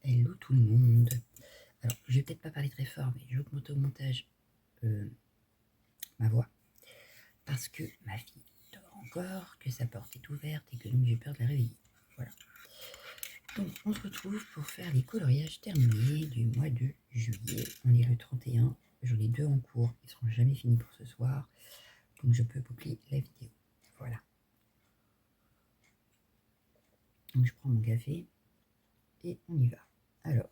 Hello tout le monde. Alors, je vais peut-être pas parler très fort, mais j'augmente au montage ma voix parce que ma fille dort encore, que sa porte est ouverte et que donc j'ai peur de la réveiller. Voilà. Donc, on se retrouve pour faire les coloriages terminés du mois de juillet. On est le 31. J'en ai 2 en cours. Ils seront jamais finis pour ce soir. Donc, je peux boucler la vidéo. Voilà. Donc, je prends mon café et on y va. Alors.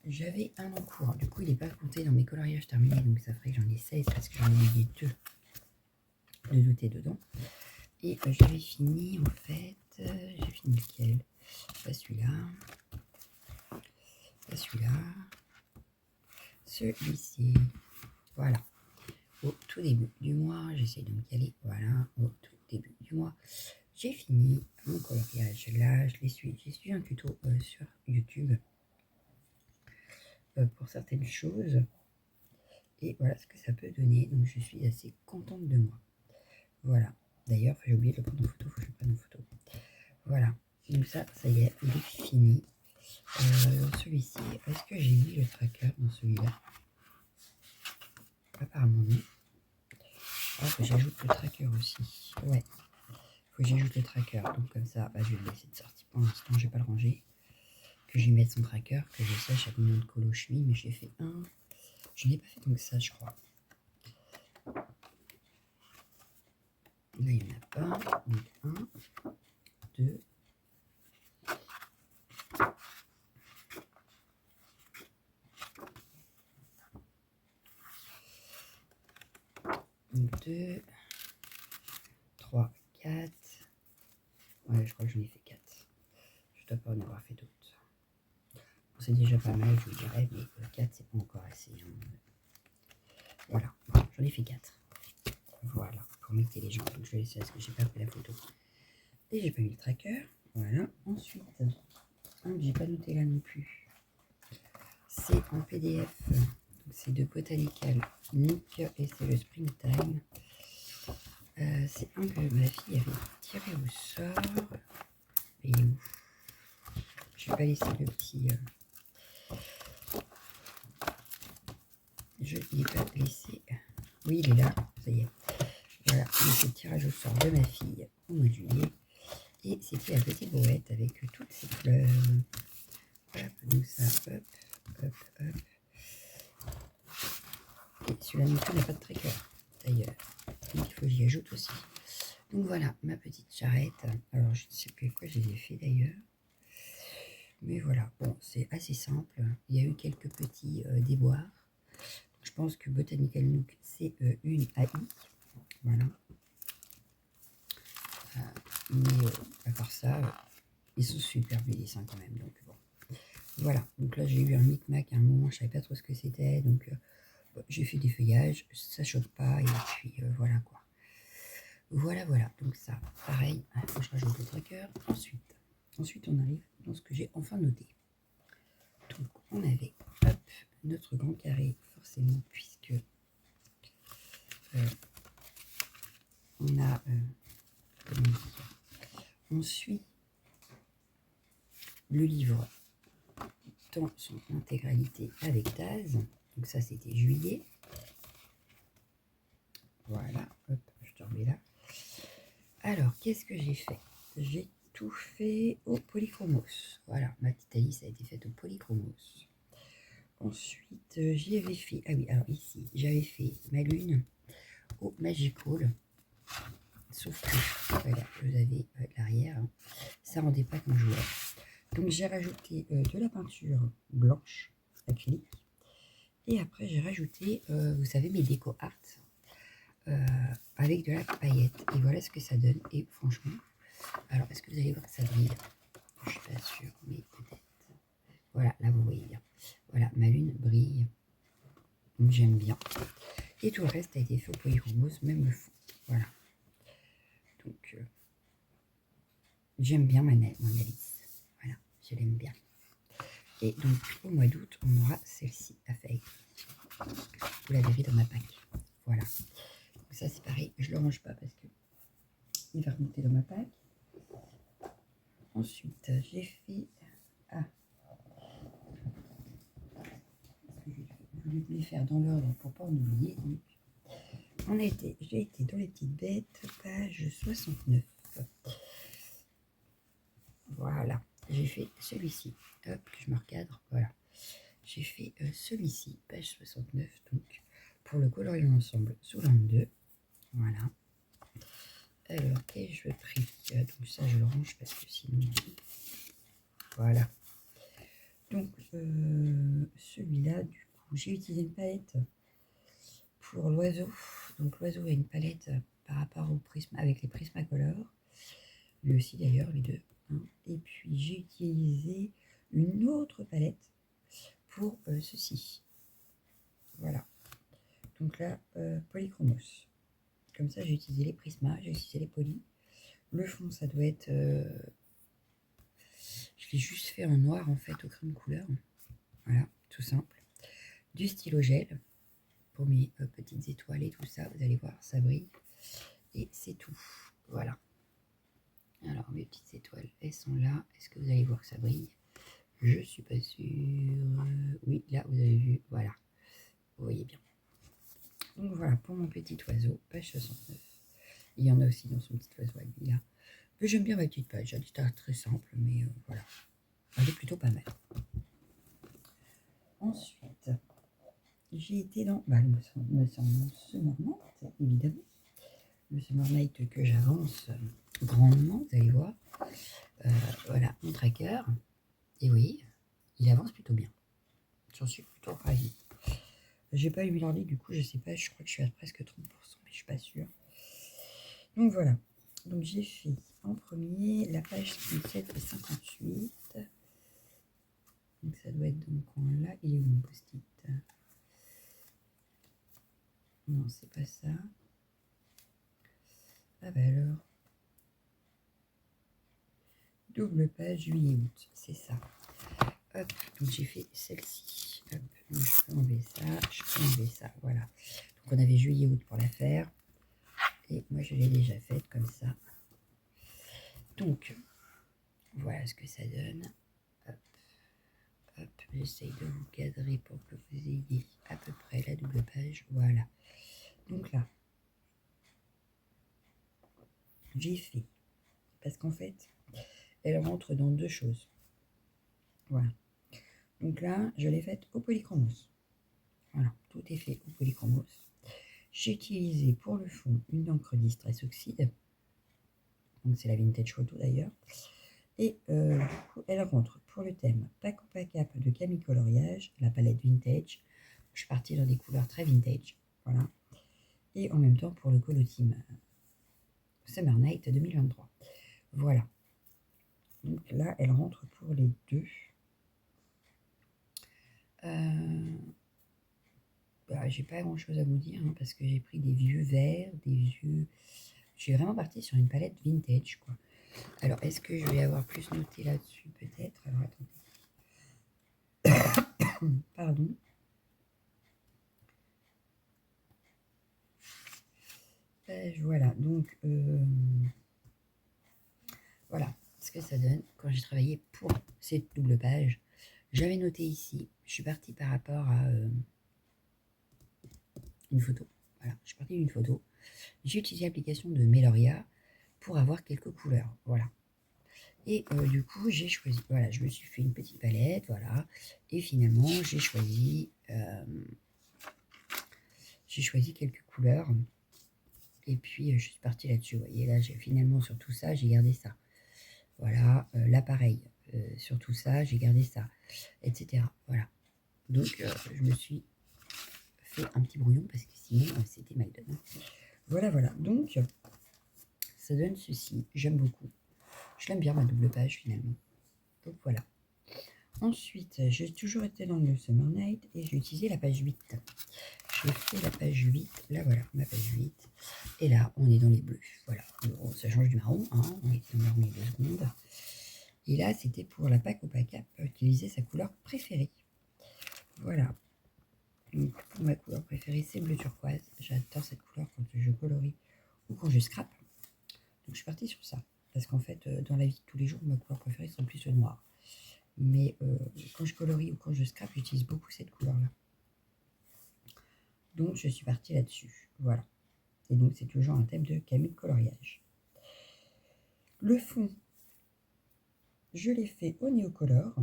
J'avais un en cours, du coup il n'est pas compté dans mes coloriages terminés, donc ça ferait que j'en ai 16 parce que j'en ai oublié 2 de douter dedans. Et j'avais fini en fait, j'ai fini lequel? Pas celui-là, pas celui-là, celui-ci, voilà. Au tout début du mois, j'essaie de me caler, voilà, au tout début du mois, j'ai fini mon coloriage. Là, j'ai suivi un tuto sur YouTube pour certaines choses. Et voilà ce que ça peut donner. Donc je suis assez contente de moi. Voilà. D'ailleurs, j'ai oublié de le prendre en photo. Faut que je le prenne en photo. Voilà. Donc ça y est, il est fini. Celui-ci, est-ce que j'ai mis le tracker dans celui-là? Apparemment non. Ah, faut que j'ajoute le tracker aussi. Ouais. Faut que j'ajoute le tracker. Donc comme ça, je vais le laisser de sortie pour l'instant. Je vais pas le ranger. Que je lui mette son tracker, que je sache à combien de colos je suis. Mais j'ai fait un. Je n'ai pas fait tant que ça, je crois. Là, il n'y en a pas. Donc, 1, 2, 2, 3, 4. Ouais, je crois que j'en ai fait 4. Je dois pas en avoir fait d'autres. Bon, c'est déjà pas mal, je vous dirais, mais 4, c'est pas encore assez. Voilà, j'en ai fait 4. Voilà, pour mettre les gens. Donc, je vais laisser parce que j'ai pas pris la photo. Et j'ai pas mis le tracker. Voilà. Ensuite, j'ai pas noté là non plus. C'est en PDF. C'est de Botanical Nick et c'est le Springtime. C'est un que ma fille avait tiré au sort. Et où je vais pas laisser le petit. Je l'ai pas laissé. Oui, il est là. Ça y est. Voilà, c'est le tirage au sort de ma fille au mois de juillet. Et c'était la petite brouette avec toutes ces fleurs. Voilà, donc ça, hop, hop, hop. Et celui-là non plus n'a pas de tracker, d'ailleurs. Donc il faut que j'y ajoute aussi. Donc voilà, ma petite charrette. Alors je ne sais plus quoi je les ai fait d'ailleurs. Mais voilà, bon, c'est assez simple. Il y a eu quelques petits déboires. Je pense que Botanical Nook, c'est une AI. Voilà. Mais à part ça, ils sont super les dessins quand même. Donc bon. Voilà. Donc là, j'ai eu un micmac à un moment, je savais pas trop ce que c'était. Donc j'ai fait des feuillages, ça choque pas. Et puis voilà quoi. Voilà. Donc ça, pareil, il faut que je rajoute le tracker. Ensuite, on arrive dans ce que j'ai enfin noté. Donc on avait notre grand carré, forcément, puisque on a on suit le livre dans son intégralité avec Taz. Donc ça, c'était juillet. Voilà, hop, je te remets là. Alors, qu'est-ce que j'ai fait? J'ai tout fait au polychromos. Voilà, ma petite Alice a été faite au polychromos. Ensuite, j'y avais fait... Ah oui, alors ici, j'avais fait ma lune au Magical. Sauf que, voilà, vous avez l'arrière. Hein, ça rendait pas comme je voulais. Donc, j'ai rajouté de la peinture blanche, acrylique. Et après, j'ai rajouté, vous savez, mes déco art avec de la paillette. Et voilà ce que ça donne. Et franchement, alors, est-ce que vous allez voir que ça brille? Je suis pas sûre, mais peut-être. Voilà, là, vous voyez bien. Voilà, ma lune brille. J'aime bien. Et tout le reste a été fait au polychromos, même le fond. Voilà. Donc, j'aime bien mon Alice. Voilà, je l'aime bien. Et donc, au mois d'août, on aura celle-ci à feuille. Vous la verrez dans ma pack. Voilà. Donc ça, c'est pareil. Je ne le range pas parce que il va remonter dans ma pack. Ensuite, j'ai fait... Ah, je voulais les faire dans l'ordre pour pas en oublier. J'ai été dans les petites bêtes, page 69. Voilà, j'ai fait celui-ci. Hop, que je me recadre. Voilà. J'ai fait celui-ci, page 69, donc pour le coloriant ensemble sous l'angle 2. Voilà. Alors, ai-je pris donc ça, je le range parce que sinon... Voilà. Donc, celui-là, du coup, j'ai utilisé une palette pour l'oiseau. Donc, l'oiseau a une palette par rapport au prisme, avec les Prismacolor. Lui aussi, d'ailleurs, les deux. Hein. Et puis, j'ai utilisé une autre palette pour ceci. Voilà. Donc là, polychromos. Comme ça, j'ai utilisé les prismas, j'ai utilisé les polys. Le fond, ça doit être... je l'ai juste fait en noir, en fait, au crayon de couleur. Voilà, tout simple. Du stylo gel pour mes petites étoiles et tout ça. Vous allez voir, ça brille. Et c'est tout. Voilà. Alors, mes petites étoiles, elles sont là. Est-ce que vous allez voir que ça brille? Je suis pas sûre. Oui, là, vous avez vu. Voilà. Vous voyez bien. Donc, voilà, pour mon petit oiseau, page 69. Il y en a aussi dans son petit oiseau à lui, là. J'aime bien ma petite page. Elle est très simple, mais voilà. Elle est plutôt pas mal. Ensuite, j'ai été dans le Summer Night, évidemment. Le Summer Night que j'avance grandement, vous allez voir. Voilà, mon tracker. Et oui, il avance plutôt bien. J'en suis plutôt ravie. J'ai pas eu l'ordi, du coup, je sais pas, je crois que je suis à presque 30%, mais je suis pas sûre. Donc voilà. Donc j'ai fait en premier la page 57 et 58. Donc ça doit être dans ce coin-là. Il est où mon post-it? Non, c'est pas ça. Ah bah alors. Double page juillet-août, c'est ça. Hop, donc j'ai fait celle-ci. Hop, donc je peux enlever ça, je peux enlever ça, voilà. Donc on avait juillet-août pour la faire. Et moi je l'ai déjà faite comme ça. Donc, voilà ce que ça donne. Hop, hop, j'essaye de vous cadrer pour que vous ayez à peu près la double page. Voilà. Donc là, j'ai fait, parce qu'en fait, elle rentre dans deux choses. Voilà. Donc là, je l'ai faite au polychromos. Voilà, tout est fait au polychromos. J'ai utilisé pour le fond une encre Distress Oxide. Donc c'est la Vintage Photo d'ailleurs. Et du coup, elle rentre pour le thème Paco Pacap de Camille Coloriage, la palette Vintage. Je suis partie dans des couleurs très vintage. Voilà. Et en même temps pour le Colo Team Summer Night 2023. Voilà. Donc là, elle rentre pour les deux. J'ai pas grand chose à vous dire hein, parce que j'ai pris des vieux verts, des vieux. Je suis vraiment partie sur une palette vintage quoi. Alors est-ce que je vais avoir plus noté là-dessus peut-être? Alors attendez. Pardon. Voilà, donc voilà ce que ça donne quand j'ai travaillé pour cette double page. J'avais noté ici, je suis partie par rapport à une photo. Voilà, je suis partie d'une photo. J'ai utilisé l'application de Meloria pour avoir quelques couleurs. Voilà. Et du coup, j'ai choisi, voilà, je me suis fait une petite palette, voilà. Et finalement, j'ai choisi quelques couleurs. Et puis, je suis partie là-dessus. Vous voyez, là, j'ai finalement, sur tout ça, j'ai gardé ça. Voilà, l'appareil. Sur tout ça, j'ai gardé ça, etc. Voilà. Donc, je me suis fait un petit brouillon parce que sinon, c'était mal donné. Voilà, voilà. Donc, ça donne ceci. J'aime beaucoup. Je l'aime bien, ma double page, finalement. Donc, voilà. Ensuite, j'ai toujours été dans le Summer Night et j'ai utilisé la page 8. J'ai fait la page 8. Là, voilà, ma page 8. Et là, on est dans les bleus. Voilà. Bon, ça change du marron. Hein. On était dans le marron il y a 2 secondes. Et là, c'était pour la Paco Pacap, utiliser sa couleur préférée. Voilà. Donc, pour ma couleur préférée, c'est bleu turquoise. J'adore cette couleur quand je colorie ou quand je scrape. Donc, je suis partie sur ça. Parce qu'en fait, dans la vie de tous les jours, ma couleur préférée sont plus le noir. Mais quand je colorie ou quand je scrape, j'utilise beaucoup cette couleur-là. Donc, je suis partie là-dessus. Voilà. Et donc, c'est toujours un thème de Camille Coloriage. Le fond, je l'ai fait au Néocolor.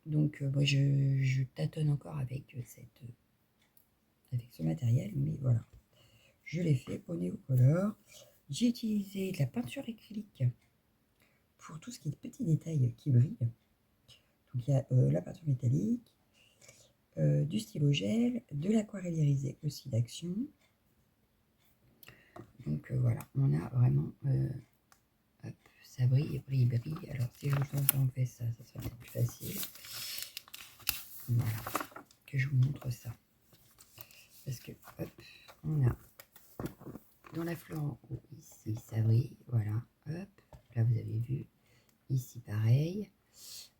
Donc, moi, je tâtonne encore avec ce matériel, mais voilà. Je l'ai fait au Néocolor. J'ai utilisé de la peinture acrylique pour tout ce qui est petits détails qui brillent. Donc, il y a la peinture métallique, du stylo gel, de l'aquarelle irisée aussi d'action. Donc, voilà, on a vraiment... hop, ça brille, brille, brille. Alors, si je vous en fais ça, ça sera peut-être plus facile. Voilà, que je vous montre ça. Parce que, hop, on a dans la fleur en haut, ici, ça brille, voilà, hop, là vous avez vu, ici pareil,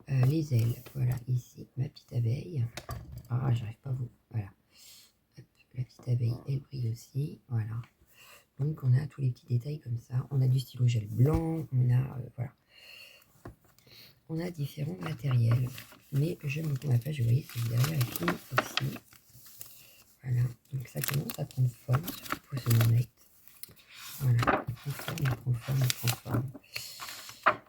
les ailes, voilà, ici, ma petite abeille, ah, j'arrive pas à vous, voilà, hop, la petite abeille, elle brille aussi, voilà, donc on a tous les petits détails comme ça, on a du stylo gel blanc, on a, voilà, on a différents matériels, mais j'aime beaucoup ma page, vous voyez, c'est derrière les films aussi, voilà, donc ça commence à prendre forme, surtout pour ce moment-là. Voilà, il prend forme, il prend forme, il prend forme.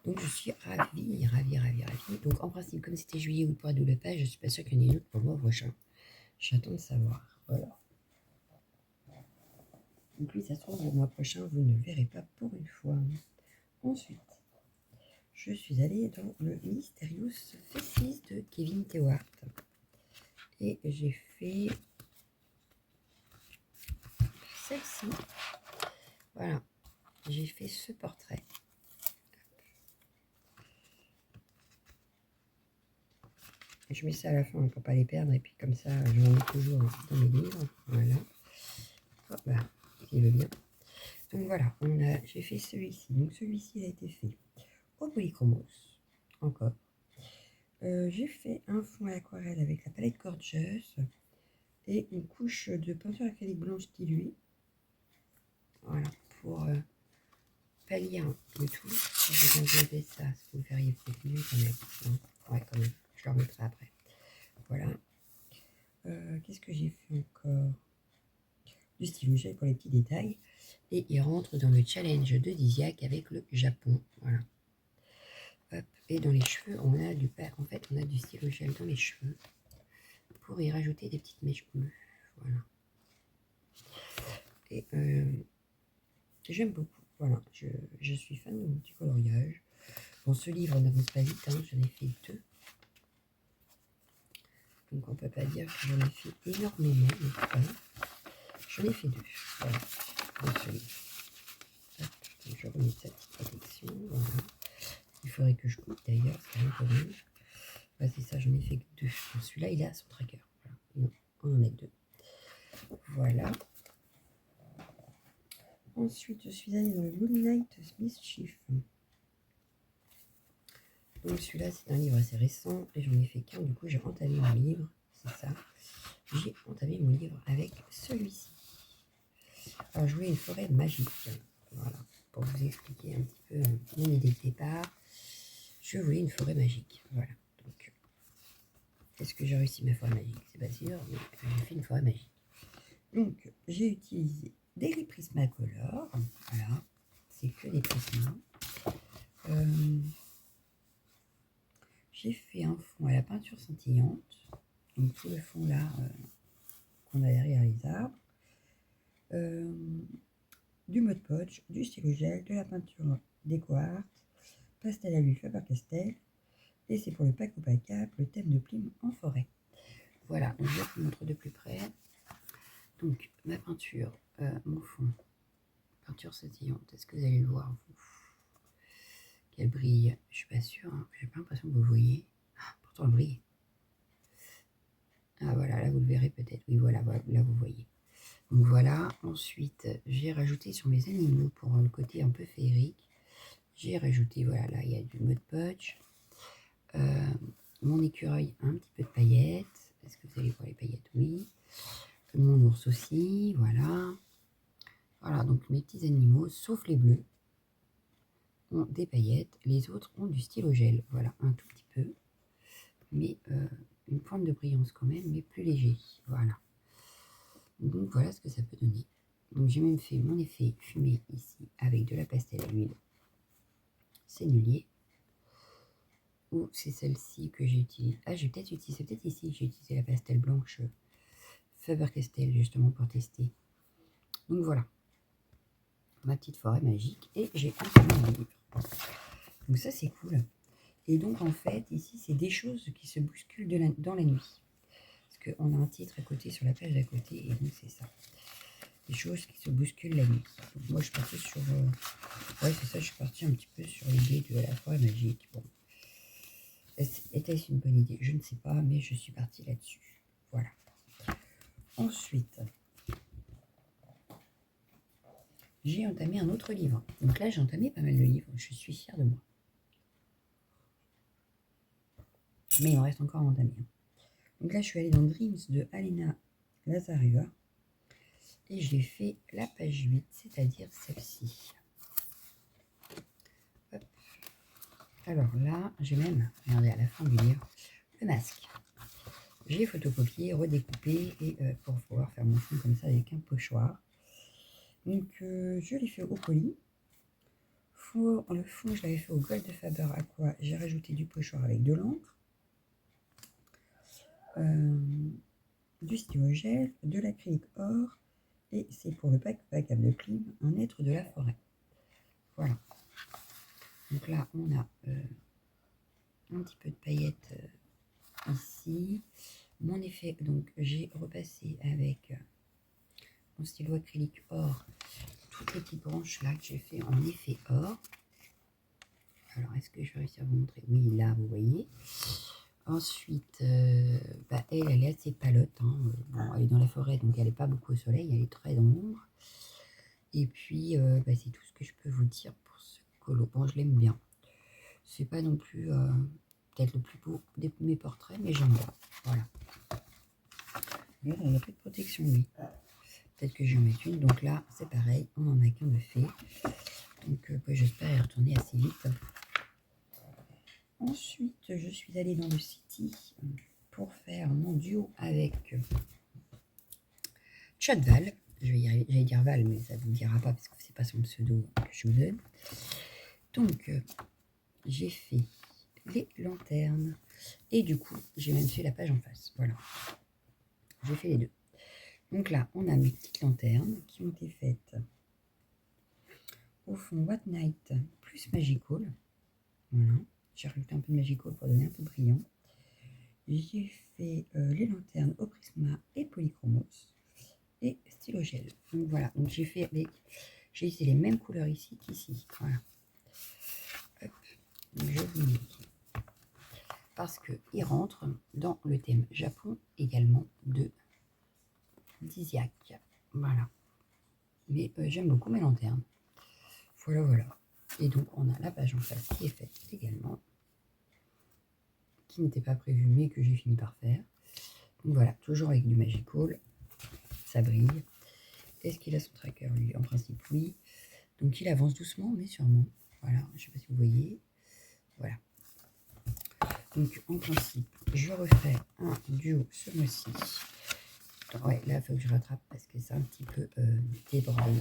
Donc je suis ravie, ravie, ravie, ravie. Donc en principe, comme c'était juillet ou pour la double page, je suis pas sûre qu'il y en ait une autre pour le mois prochain. J'attends de savoir. Voilà. Donc lui, ça se trouve, le mois prochain, vous ne le verrez pas pour une fois. Ensuite, je suis allée dans le Mysterious Faces de Kevin Tewart. Et j'ai fait celle-ci. Voilà. J'ai fait ce portrait. Je mets ça à la fin pour ne pas les perdre. Et puis comme ça, j'en ai toujours dans mes livres. Voilà. Hop là, s'il veut bien. Donc voilà, j'ai fait celui-ci. Donc celui-ci a été fait au polychromos. Encore. J'ai fait un fond à l'aquarelle avec la palette Gorgeous et une couche de peinture acrylique blanche diluée. Voilà, pour pallier le tout. Si je vais ça, vous verriez peut-être mieux quand même. Non, ouais, quand même. Je le remettrai après. Voilà. Qu'est-ce que j'ai fait encore? Du stylo gel pour les petits détails. Et il rentre dans le challenge de Diziac avec le Japon. Voilà. Hop. Et dans les cheveux, on a du stylo gel dans les cheveux pour y rajouter des petites mèches bleues. Voilà. Et j'aime beaucoup. Voilà. Je suis fan du coloriage. Bon, ce livre n'avance pas vite. Hein, j'en ai fait 2. Donc on peut pas dire que j'en ai fait énormément. Mais j'en ai fait 2. Voilà. Dans ce livre. Hop. Donc je remets sa petite protection. Voilà. Il faudrait que je coupe d'ailleurs, c'est un peu même. Bah, c'est ça, j'en ai fait que 2. Bon, celui-là, il a son tracker. Voilà. Non, on en a 2. Voilà. Ensuite, je suis allée dans le Moonlight Mischief. Donc celui-là, c'est un livre assez récent et j'en ai fait qu'un. Du coup, j'ai entamé mon livre. C'est ça. J'ai entamé mon livre avec celui-ci. Alors, je voulais une forêt magique. Voilà. Pour vous expliquer un petit peu mon idée de départ. Je voulais une forêt magique. Voilà. Donc, est-ce que j'ai réussi ma forêt magique? C'est pas sûr, mais j'ai fait une forêt magique. Donc, j'ai utilisé des riz Prismacolor. Voilà. C'est que des prismas. J'ai fait un fond à la peinture scintillante. Donc, tout le fond là qu'on a derrière les arbres. Du Mod Podge, du stylo gel, de la peinture déco art, pastel à l'huile Faber-Castell. Et c'est pour le pack au pack up, le thème de plume en forêt. Voilà, donc je vous montre de plus près. Donc, ma peinture, mon fond, peinture scintillante. Est-ce que vous allez le voir, vous? Qu'elle brille, je suis pas sûre, hein. J'ai pas l'impression que vous voyez. Ah, pourtant, elle brille. Ah voilà, là vous le verrez peut-être. Oui, voilà, là vous voyez. Donc voilà, ensuite, j'ai rajouté sur mes animaux pour le côté un peu féerique. J'ai rajouté, voilà, là il y a du Mod Podge. Mon écureuil, un petit peu de paillettes. Est-ce que vous allez voir les paillettes? Oui. Mon ours aussi, voilà. Voilà, donc mes petits animaux, sauf les bleus, ont des paillettes. Les autres ont du stylo gel. Voilà, un tout petit peu. Mais une pointe de brillance quand même, mais plus léger. Voilà. Donc voilà ce que ça peut donner. Donc j'ai même fait mon effet fumé ici avec de la pastel à l'huile Sennelier. Ou c'est celle-ci que j'ai utilisée. Ah, j'ai peut-être utilisé, c'est peut-être ici que j'ai utilisé la pastel blanche Faber-Castell justement pour tester. Donc voilà, ma petite forêt magique. Et j'ai imprimé un livre. Donc ça c'est cool. Et donc en fait, ici c'est des choses qui se bousculent dans la nuit. Parce qu'on a un titre à côté sur la page d'à côté, et donc c'est ça. Des choses qui se bousculent la nuit. Donc moi je suis partie sur... ouais c'est ça, je suis partie un petit peu sur l'idée de la forêt magique. Bon. Était-ce une bonne idée? Je ne sais pas, mais je suis partie là-dessus. Voilà. Ensuite, j'ai entamé un autre livre. Donc là, j'ai entamé pas mal de livres. Je suis fière de moi. Mais il me reste encore à entamer. Donc là, je suis allée dans Dreams de Alena Lazareva. Et j'ai fait la page 8, c'est-à-dire celle-ci. Hop. Alors là, j'ai même, regardez à la fin du livre, le masque. J'ai photocopié, redécoupé et pour pouvoir faire mon fond comme ça avec un pochoir. Donc je l'ai fait au colis. Le fond, je l'avais fait au Gold de Faber Aqua. J'ai rajouté du pochoir avec de l'encre, du stylo gel, de l'acrylique or. Et c'est pour le pack de clim, un être de la forêt. Voilà. Donc là, on a un petit peu de paillettes ici. Mon effet, donc j'ai repassé avec mon stylo acrylique or toutes les petites branches là que j'ai fait en effet or. Alors, est-ce que je vais réussir à vous montrer? Oui, là, vous voyez. Ensuite, elle est assez palote. Hein. Bon, elle est dans la forêt, donc elle n'est pas beaucoup au soleil. Elle est très dans l'ombre. Et puis, c'est tout ce que je peux vous dire pour ce colo. Bon, je l'aime bien. C'est pas non plus peut-être le plus beau de mes portraits, mais j'aime bien. Voilà. Regarde, il n'y a plus de protection, lui. Peut-être que j'en mets une. Donc là, c'est pareil. On n'en a qu'un de fait. Donc, j'espère y retourner assez vite. Ensuite, je suis allée dans le City pour faire mon duo avec Chadval. J'allais dire Val, mais ça ne vous dira pas parce que c'est pas son pseudo que je vous donne. Donc, j'ai fait les lanternes et du coup, j'ai même fait la page en face. Voilà. J'ai fait les deux. Donc là, on a mes petites lanternes qui ont été faites au fond What Night plus Magical. Voilà. J'ai rajouté un peu de Magical pour donner un peu de brillant. J'ai fait les lanternes au Prisma et Polychromos et stylo gel. Donc voilà, donc j'ai utilisé les mêmes couleurs ici qu'ici. Voilà. Hop. Donc je vous montre. Parce qu'ils rentrent dans le thème Japon également de Diziac. Voilà. Mais j'aime beaucoup mes lanternes. Voilà, voilà. Et donc on a la page en face qui est faite également. Qui n'était pas prévu mais que j'ai fini par faire. Donc voilà, toujours avec du Magical. Ça brille. Est-ce qu'il a son tracker lui? En principe oui. Donc il avance doucement mais sûrement. Voilà, je ne sais pas si vous voyez. Voilà. Donc en principe, je refais un duo ce mois-ci. Ouais, là il faut que je rattrape parce que c'est un petit peu débraillé.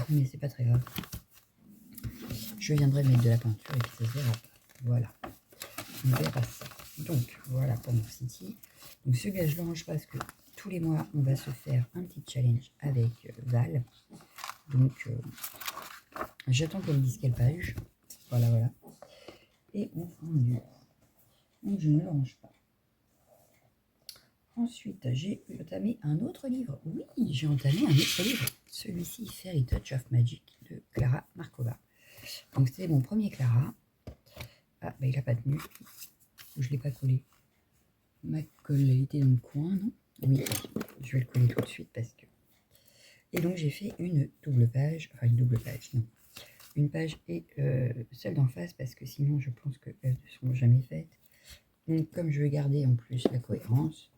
Mais c'est pas très grave. Je viendrai mettre de la peinture et puis ça se verra. Voilà. On verra ça. Donc voilà pour mon City. Donc celui-là je le range parce que tous les mois on va se faire un petit challenge avec Val. Donc j'attends qu'elle me dise quelle page. Voilà, voilà. Et on fend du. Donc je ne le range pas. Ensuite, j'ai entamé un autre livre. Oui, j'ai entamé un autre livre. Celui-ci, Fairy Touch of Magic de Clara Markova. Donc c'était mon premier Clara. Ah, il n'a pas tenu. Je ne l'ai pas collé. Ma colle, elle était dans le coin, non? Oui, je vais le coller tout de suite parce que... Et donc j'ai fait une double page. Enfin, une double page, non. Une page et celle d'en face parce que sinon je pense qu'elles ne seront jamais faites. Donc comme je veux garder en plus la cohérence,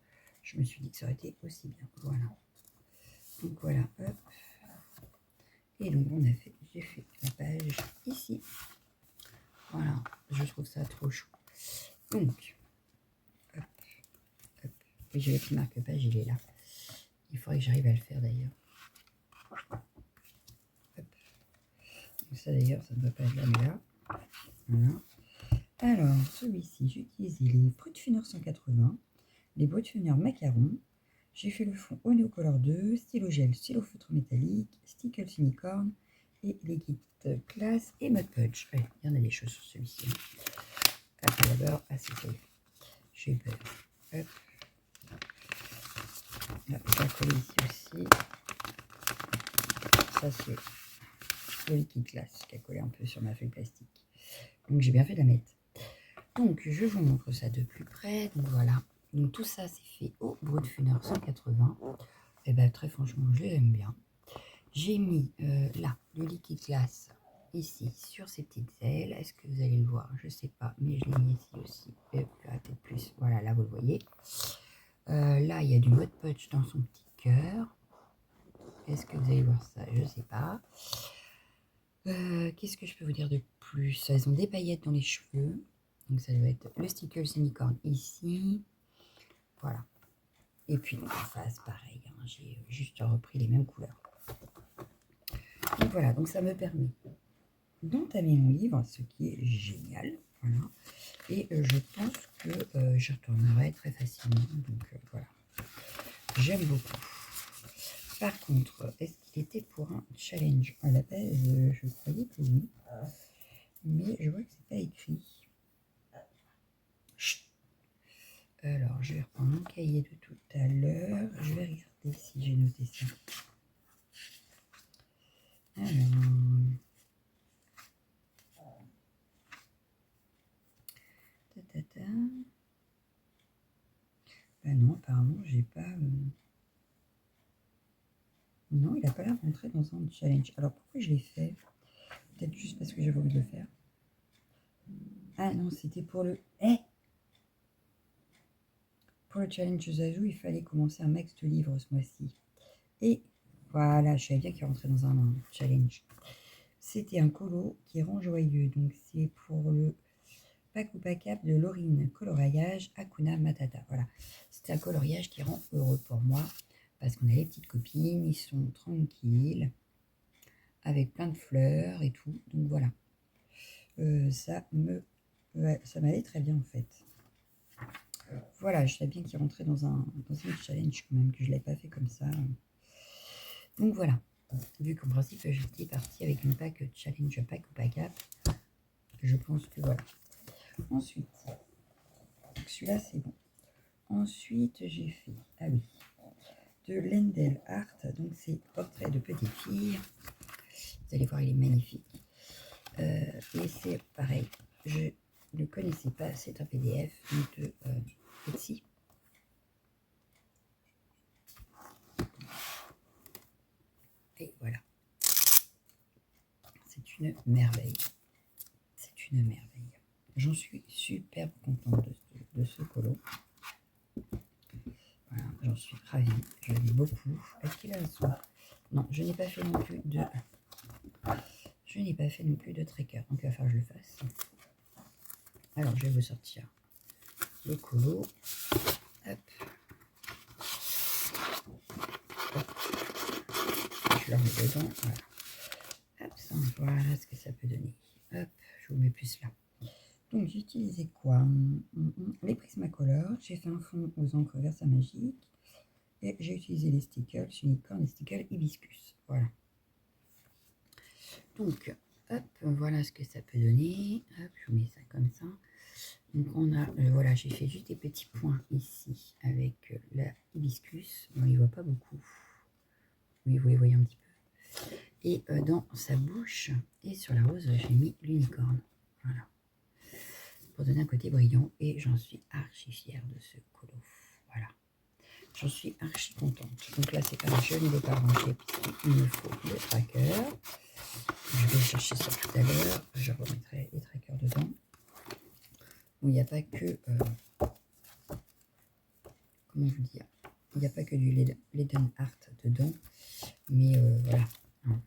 je me suis dit que ça aurait été aussi bien. Voilà. Donc voilà, hop. Et donc j'ai fait la page ici. Voilà, je trouve ça trop chou. Donc, hop, hop. Et j'ai le petit marque-page, il est là. Il faudrait que j'arrive à le faire d'ailleurs. Donc ça d'ailleurs, ça ne doit pas être là, mais là. Voilà. Alors, celui-ci, j'ai utilisé les Brutfuner 180, les Brutfuner Macaron. J'ai fait le fond Oneocolor 2, stylo gel, stylo feutre métallique, Stickles Unicorn et les kits classe et Mod Podge. Ouais, il y en a des choses sur celui-ci. D'abord, c'est ça. J'ai peur. Hop. Là, ça a collé ici aussi. Ça, c'est le liquide glace qui a collé un peu sur ma feuille plastique. Donc, j'ai bien fait de la mettre. Donc, je vous montre ça de plus près. Donc, voilà. Donc, tout ça, c'est fait au Brutfuner 180. Et bien, très franchement, je les aime bien. J'ai mis là le liquide glace ici sur ces petites ailes. Est-ce que vous allez le voir? Je ne sais pas, mais je l'ai mis ici aussi. Peut-être plus. Voilà, là, vous le voyez. Là, il y a du Mod Podge dans son petit cœur. Est-ce que vous allez voir ça? Je ne sais pas. Qu'est-ce que je peux vous dire de plus? Elles ont des paillettes dans les cheveux. Donc, ça doit être le sticker Unicorn ici. Voilà. Et puis, donc, en face, pareil. Hein, j'ai juste repris les mêmes couleurs. Donc, voilà. Donc, ça me permet d'entamer mon livre, ce qui est génial. Voilà. Et je pense que j'y retournerai très facilement. Donc, voilà. J'aime beaucoup. Par contre, est-ce qu'il était pour un challenge? À la base, je croyais que oui. Mais je vois que c'est pas écrit. Chut. Alors, je vais reprendre mon cahier de tout à l'heure. Je vais regarder si j'ai noté ça. Alors... Ben non, apparemment, j'ai pas... Non, il n'a pas l'air d'entrer dans un challenge. Alors, pourquoi je l'ai fait? Peut-être juste parce que j'avais envie de le faire. Ah non, c'était pour le... Pour le challenge Zazu, il fallait commencer un max de livres ce mois-ci. Et voilà, je savais bien qu'il rentrait dans un challenge. C'était un colo qui rend joyeux. Donc, c'est pour le pack ou pack up de Laurine Coloriage Hakuna Matata. Voilà, c'est un coloriage qui rend heureux pour moi. Parce qu'on a les petites copines, ils sont tranquilles, avec plein de fleurs et tout. Donc voilà, ça m'allait très bien en fait. Voilà, je savais bien qu'il rentrait dans un challenge quand même, que je ne l'avais pas fait comme ça. Donc voilà, vu qu'en principe j'étais partie avec une pack challenge pack ou pack up, je pense que voilà. Ensuite, celui-là c'est bon. Ensuite j'ai fait, ah oui, de Lendel Art, donc c'est portrait de petite fille. Vous allez voir, il est magnifique. Et c'est pareil, je ne connaissais pas, c'est un PDF de Etsy. Et voilà. C'est une merveille. C'est une merveille. J'en suis super contente de ce colo. Voilà, j'en suis ravie. Je l'aime beaucoup. Est-ce qu'il a un son? Non, je n'ai pas fait non plus de... Je n'ai pas fait non plus de tracker. Donc il va falloir que je le fasse. Alors, je vais vous sortir le colo. Hop. Hop. Je le remets dedans. Voilà. Hop, ça, voilà ce que ça peut donner. Hop, je vous mets plus là. Donc j'ai utilisé quoi? Les Prismacolor. J'ai fait un fond aux encres Versa Magique. Et j'ai utilisé les stickers Unicorn, les stickers Hibiscus. Voilà. Donc, hop, voilà ce que ça peut donner. Hop, je vous mets ça comme ça. Donc on a, voilà, j'ai fait juste des petits points ici avec la hibiscus. On ne les voit pas beaucoup. Oui, vous les voyez un petit peu. Et dans sa bouche et sur la rose, j'ai mis l'unicorne. Voilà. Pour donner un côté brillant. Et j'en suis archi fière de ce colo. Voilà. J'en suis archi contente. Donc là, c'est pareil, je ne l'ai pas rangé puisqu'il me faut le tracker. Je vais chercher ça tout à l'heure. Je remettrai les trackers dedans. Où il n'y a pas que... comment vous dire? Il n'y a pas que du Leiden Art dedans. Mais voilà. Hein.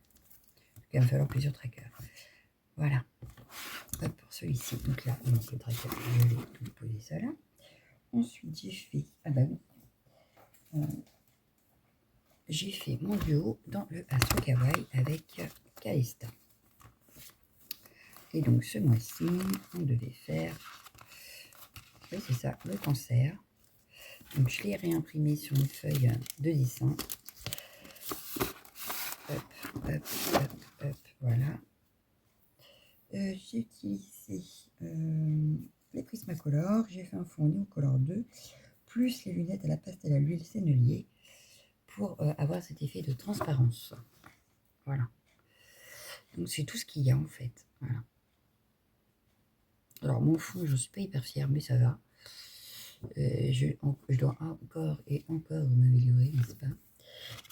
Il va me falloir plusieurs trackers. Voilà. Hop, pour celui-ci. Donc là, donc le tracker, je vais tout poser ça là. Ensuite, j'ai fait... Ah bah oui. J'ai fait mon duo dans le Astro Kawaii avec Kalista. Et donc ce mois-ci, on devait faire, oui c'est ça, le cancer. Donc je l'ai réimprimé sur une feuille de dessin. Hop, hop, hop, hop, voilà. J'ai utilisé les Prismacolor, j'ai fait un fond Neocolor 2, plus les lunettes à la pastel à l'huile sennelier pour avoir cet effet de transparence. Voilà. Donc c'est tout ce qu'il y a en fait. Voilà. Alors mon fond, je ne suis pas hyper fière, mais ça va. Je dois encore et encore m'améliorer, n'est-ce pas?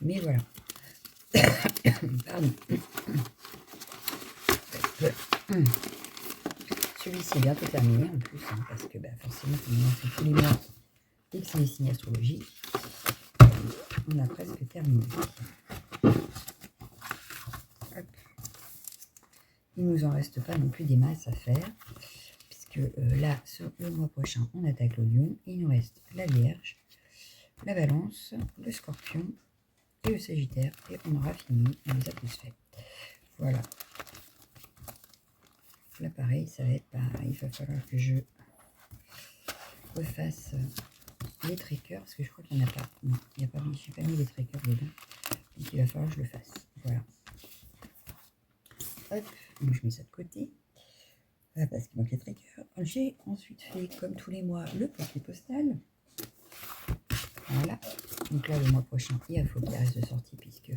Mais voilà. Pardon. Celui-ci est bientôt terminé en plus, hein, parce que bah, forcément, comme on en fait tous les mois et que c'est des signes astrologiques, on a presque terminé. Hop. Il ne nous en reste pas non plus des masses à faire, puisque là, le mois prochain, on attaque le lion. Il nous reste la Vierge, la Balance, le Scorpion et le Sagittaire. Et on aura fini, on les a tous faits. Voilà. Là, pareil, ça va être pareil. Il va falloir que je refasse les trackers, parce que je crois qu'il n'y en a pas. Non, il n'y a pas, je n'ai pas mis les trackers dedans. Donc, il va falloir que je le fasse. Voilà. Hop, donc je mets ça de côté. Voilà, parce qu'il manque les trackers. J'ai ensuite fait, comme tous les mois, le papier postal. Voilà. Donc là, le mois prochain, il faut qu'il reste de sortie, puisque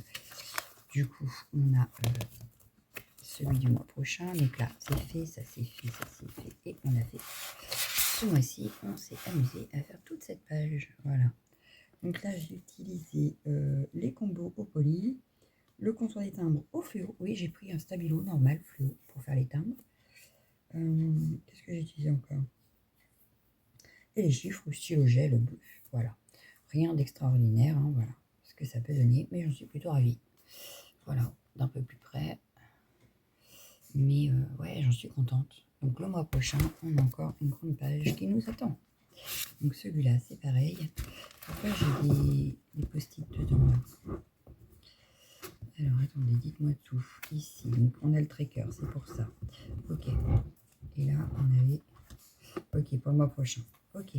du coup, on a celui du mois prochain. Donc là, c'est fait, ça c'est fait, ça c'est fait. Et on a fait ce mois-ci, on s'est amusé à faire toute cette page. Voilà. Donc là, j'ai utilisé les combos au poly, le contour des timbres au fluo. Oui, j'ai pris un stabilo normal fluo pour faire les timbres. Qu'est-ce que j'ai utilisé encore? Et les chiffres au stylo gel bleu. Voilà. Rien d'extraordinaire, hein, voilà ce que ça peut donner, mais j'en suis plutôt ravie. Voilà, d'un peu plus près. Mais ouais, j'en suis contente. Donc le mois prochain, on a encore une grande page qui nous attend. Donc celui-là, c'est pareil. Pourquoi j'ai des post-it dedans là? Alors attendez, dites-moi tout. Ici, donc on a le tracker, c'est pour ça. Ok. Et là, on avait... Ok, pour le mois prochain. Ok.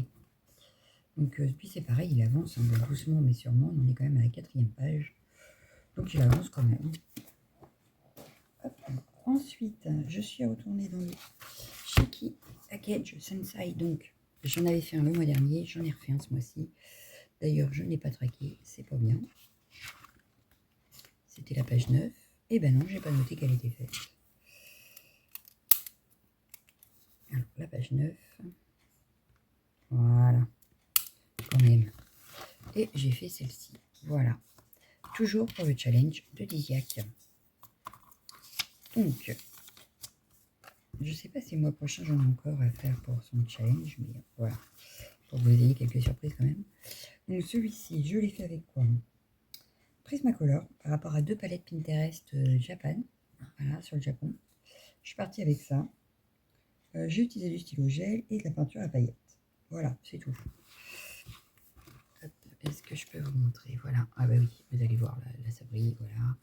Donc puis c'est pareil, il avance, hein, doucement mais sûrement. On en est quand même à la 4e page. Donc il avance quand même. Hop. Ensuite, je suis retournée dans le Shiki Package Sensei. Donc j'en avais fait un le mois dernier, j'en ai refait un ce mois-ci. D'ailleurs, je ne l'ai pas traqué, c'est pas bien. C'était la page 9. Et ben non, j'ai pas noté qu'elle était faite. Alors, la page 9. Voilà. Quand même. Et j'ai fait celle-ci. Voilà. Toujours pour le challenge de Diziac. Donc, je sais pas si le mois prochain j'en ai encore à faire pour son challenge, mais voilà. Pour que vous ayez quelques surprises quand même. Donc celui-ci, je l'ai fait avec quoi? Prismacolor, par rapport à 2 palettes Pinterest Japan. Voilà, sur le Japon. Je suis partie avec ça. J'ai utilisé du stylo gel et de la peinture à paillettes. Voilà, c'est tout. Est-ce que je peux vous montrer? Voilà. Ah bah oui, vous allez voir, là ça brille, voilà.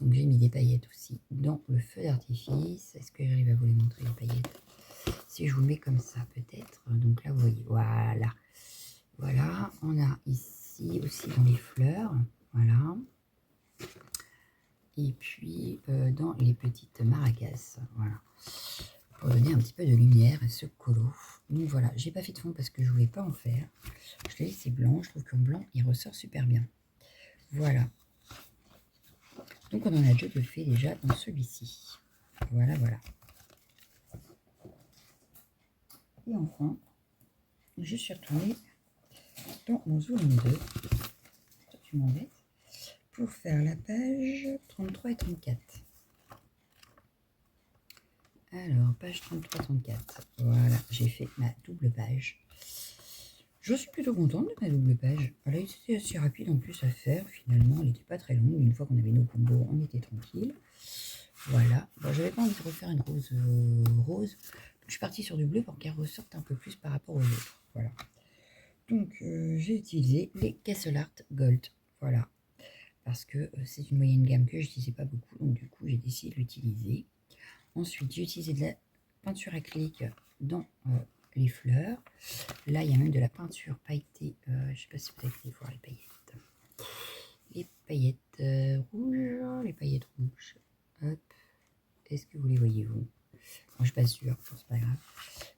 Donc j'ai mis des paillettes aussi dans le feu d'artifice. Est-ce que j'arrive à vous les montrer, les paillettes? Si je vous mets comme ça, peut-être. Donc là, vous voyez, voilà. Voilà, on a ici aussi dans les fleurs, voilà. Et puis dans les petites maracas, voilà. Pour donner un petit peu de lumière à ce colo. Donc voilà, j'ai pas fait de fond parce que je voulais pas en faire. Je l'ai laissé blanc, je trouve qu'en blanc, il ressort super bien. Voilà. Donc on en a déjà deux faits déjà dans celui-ci. Voilà, voilà. Et enfin, je suis retournée dans mon zoom 2. Toi, tu m'embêtes. Pour faire la page 33 et 34. Alors, page 33-34. Voilà, j'ai fait ma double page. Je suis plutôt contente de ma double page. Elle a été assez rapide en plus à faire. Finalement, elle n'était pas très longue. Une fois qu'on avait nos combos, on était tranquille. Voilà. Bon, j'avais pas envie de refaire une rose rose. Donc, je suis partie sur du bleu pour qu'elle ressorte un peu plus par rapport aux autres. Voilà. Donc, j'ai utilisé les Castle Art Gold. Voilà. Parce que c'est une moyenne gamme que je n'utilisais pas beaucoup. Donc, du coup, j'ai décidé de l'utiliser. Ensuite, j'ai utilisé de la peinture acrylique dans les fleurs. Là, il y a même de la peinture pailletée. Je ne sais pas si vous avez pu voir les paillettes. Les paillettes rouges. Les paillettes rouges. Hop. Est-ce que vous les voyez, vous? Moi, je ne suis pas sûre. C'est pas grave.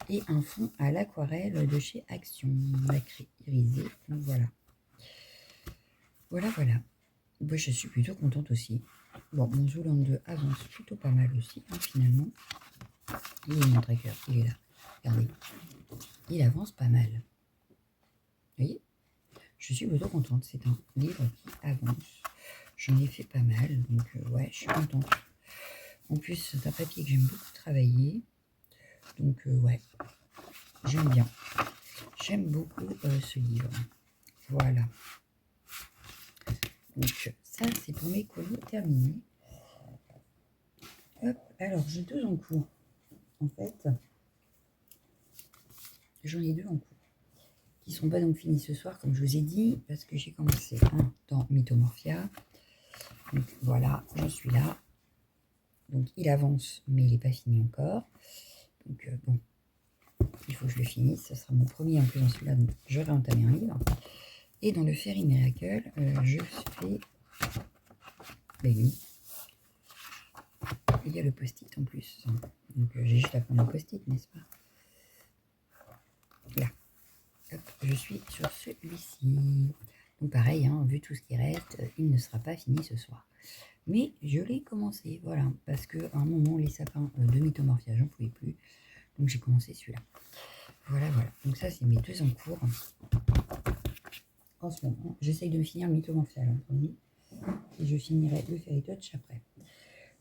Et un fond à l'aquarelle de chez Action. Nacré irisé. Donc, voilà. Voilà, voilà. Moi, je suis plutôt contente aussi. Bon, mon Zoolander avance plutôt pas mal aussi, hein, finalement. Il est mon tracker, il est là. Regardez. Il avance pas mal. Vous voyez? Je suis plutôt contente. C'est un livre qui avance. J'en ai fait pas mal, donc ouais, je suis contente. En plus, c'est un papier que j'aime beaucoup travailler. Donc ouais, j'aime bien. J'aime beaucoup ce livre. Voilà. Donc ça, c'est pour mes colis terminés. Hop, alors j'ai deux en cours. En fait, j'en ai deux en cours. Qui sont pas donc finis ce soir, comme je vous ai dit, parce que j'ai commencé un dans Mythomorphia. Donc voilà, j'en suis là. Donc il avance, mais il n'est pas fini encore. Donc bon, il faut que je le finisse. Ce sera mon premier en plus dans celui-là, donc je vais entamer un livre. Et dans le Fairy Miracle, je fais... Ben oui. Il y a le post-it en plus. Donc j'ai juste à prendre le post-it, n'est-ce pas? Là. Hop, je suis sur celui-ci. Donc pareil, hein, vu tout ce qui reste, il ne sera pas fini ce soir. Mais je l'ai commencé, voilà, parce qu'à un moment, les sapins de Mythomorphia, j'en pouvais plus. Donc j'ai commencé celui-là. Voilà, voilà. Donc ça, c'est mes deux en cours. En ce moment, j'essaye de me finir Mythomorphia, là, et je finirai le Fairy Touch après.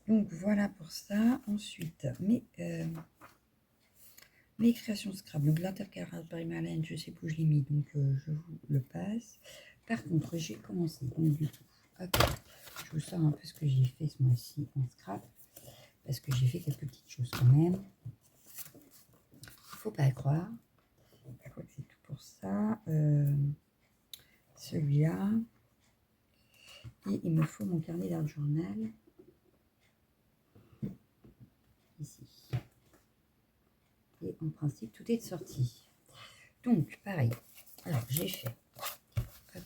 Donc voilà pour ça. Ensuite, mes créations Scrabble. Donc l'intercalage par Marlène, je sais pas où je l'ai mis, donc je vous le passe. Par contre, j'ai commencé, donc du coup, hop, je vous sors un peu ce que j'ai fait ce mois-ci en scrap, parce que j'ai fait quelques petites choses quand même. Faut pas croire. Je crois que c'est tout pour ça. Celui-là. Et il me faut mon carnet d'art journal. Ici. Et en principe, tout est sorti. Donc, pareil. Alors, j'ai fait hop,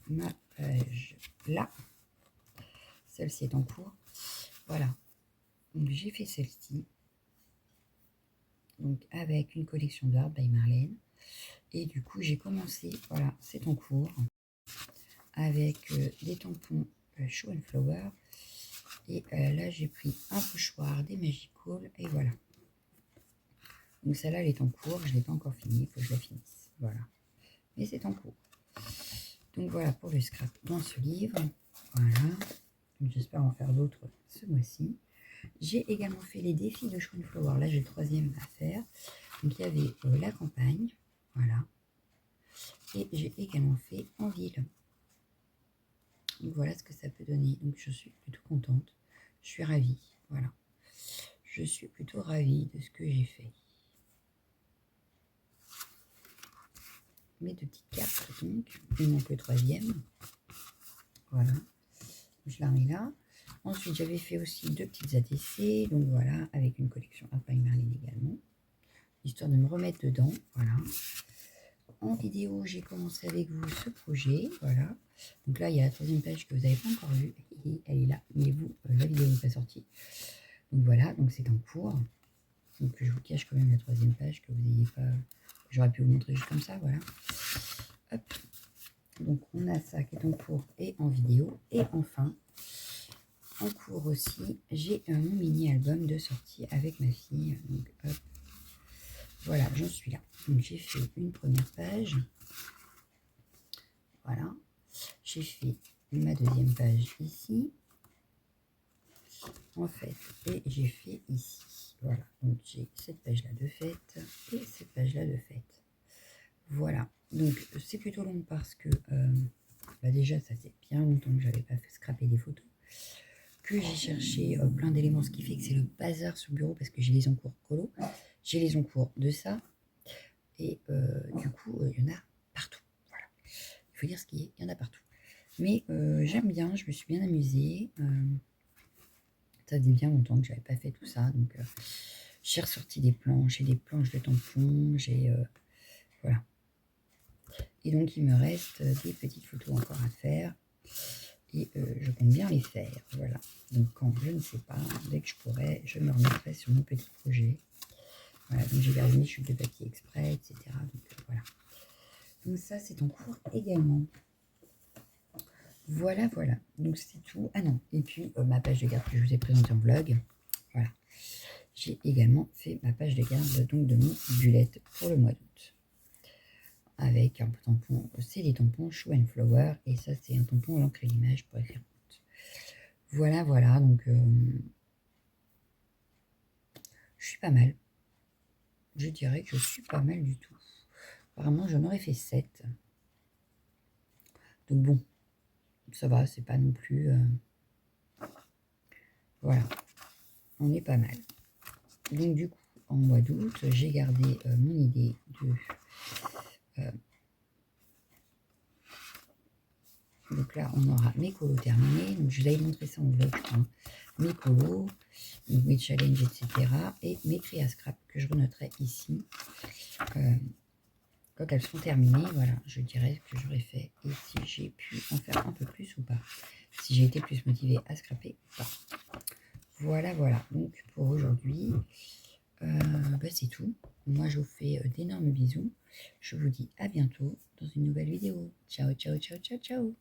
ma page là. Celle-ci est en cours. Voilà. Donc, j'ai fait celle-ci. Donc, avec une collection d'art by Marlène. Et du coup, j'ai commencé, voilà, c'est en cours. Avec des tampons Show and Flower. Et là, j'ai pris un pochoir des Magical. Et voilà. Donc, celle-là, elle est en cours. Je ne l'ai pas encore finie. Il faut que je la finisse. Voilà. Mais c'est en cours. Donc, voilà pour le scrap dans ce livre. Voilà. J'espère en faire d'autres ce mois-ci. J'ai également fait les défis de Show and Flower. Là, j'ai le troisième à faire. Donc, il y avait la campagne. Voilà. Et j'ai également fait en ville. Donc, voilà ce que ça peut donner. Donc, je suis plutôt contente. Je suis ravie. Voilà. Je suis plutôt ravie de ce que j'ai fait. Mes deux petites cartes, donc. Il manque le troisième. Voilà. Je la remets là. Ensuite, j'avais fait aussi deux petites ATC. Donc, voilà, avec une collection Art by Marlène également. Histoire de me remettre dedans. Voilà. En vidéo, j'ai commencé avec vous ce projet. Voilà. Donc là, il y a la troisième page que vous n'avez pas encore vue. Elle est là. Mais vous, la vidéo n'est pas sortie. Donc voilà, donc c'est en cours. Donc je vous cache quand même la troisième page que vous n'ayez pas... J'aurais pu vous montrer juste comme ça, voilà. Hop. Donc on a ça qui est en cours et en vidéo. Et enfin, en cours aussi, j'ai mon mini-album de sortie avec ma fille. Donc hop. Voilà, j'en suis là. Donc j'ai fait une première page. Voilà. J'ai fait ma deuxième page ici. En fait, et j'ai fait ici. Voilà, donc j'ai cette page-là de faite et cette page-là de faite. Voilà, Donc c'est plutôt long parce que déjà ça fait bien longtemps que j'avais pas fait scraper des photos, que j'ai cherché plein d'éléments, ce qui fait que c'est le bazar sur le bureau parce que j'ai les encours colo, j'ai les encours de ça, et du coup il y en a partout. Voilà, il faut dire ce qu'il y en a partout. Mais j'aime bien, je me suis bien amusée. Ça faisait bien longtemps que j'avais pas fait tout ça, donc j'ai ressorti des planches, j'ai des planches de tampons, j'ai voilà. Et donc il me reste des petites photos encore à faire et je compte bien les faire, voilà. Donc quand je ne sais pas, dès que je pourrai, je me remettrai sur mon petit projet. Voilà, donc j'ai gardé mes chutes de papier exprès, etc. Donc voilà. Donc ça c'est en cours également. Voilà, voilà. Donc c'est tout. Ah non, et puis ma page de garde que je vous ai présentée en vlog. Voilà. J'ai également fait ma page de garde donc de mon bullet pour le mois d'août. Avec un tampon, c'est des tampons Show and Flower, et ça c'est un tampon à l'encre et l'image pour écrire août. Voilà, voilà, donc je suis pas mal. Je dirais que je suis pas mal du tout. Apparemment j'en aurais fait 7. Donc bon, ça va, c'est pas non plus... voilà, on est pas mal. Donc du coup, en mois d'août, j'ai gardé mon idée de... donc là, on aura mes colos terminés. Donc je vous avais montré ça en vlog, je crois. Mes colos, donc mes challenges, etc. Et mes tri à scrap que je renoterai ici. Quand elles seront terminées, voilà, je dirais que j'aurais fait. Et si j'ai pu en faire un peu plus ou pas. Si j'ai été plus motivée à scraper ou pas. Voilà, voilà. Donc pour aujourd'hui, c'est tout. Moi, je vous fais d'énormes bisous. Je vous dis à bientôt dans une nouvelle vidéo. Ciao, ciao, ciao, ciao, ciao.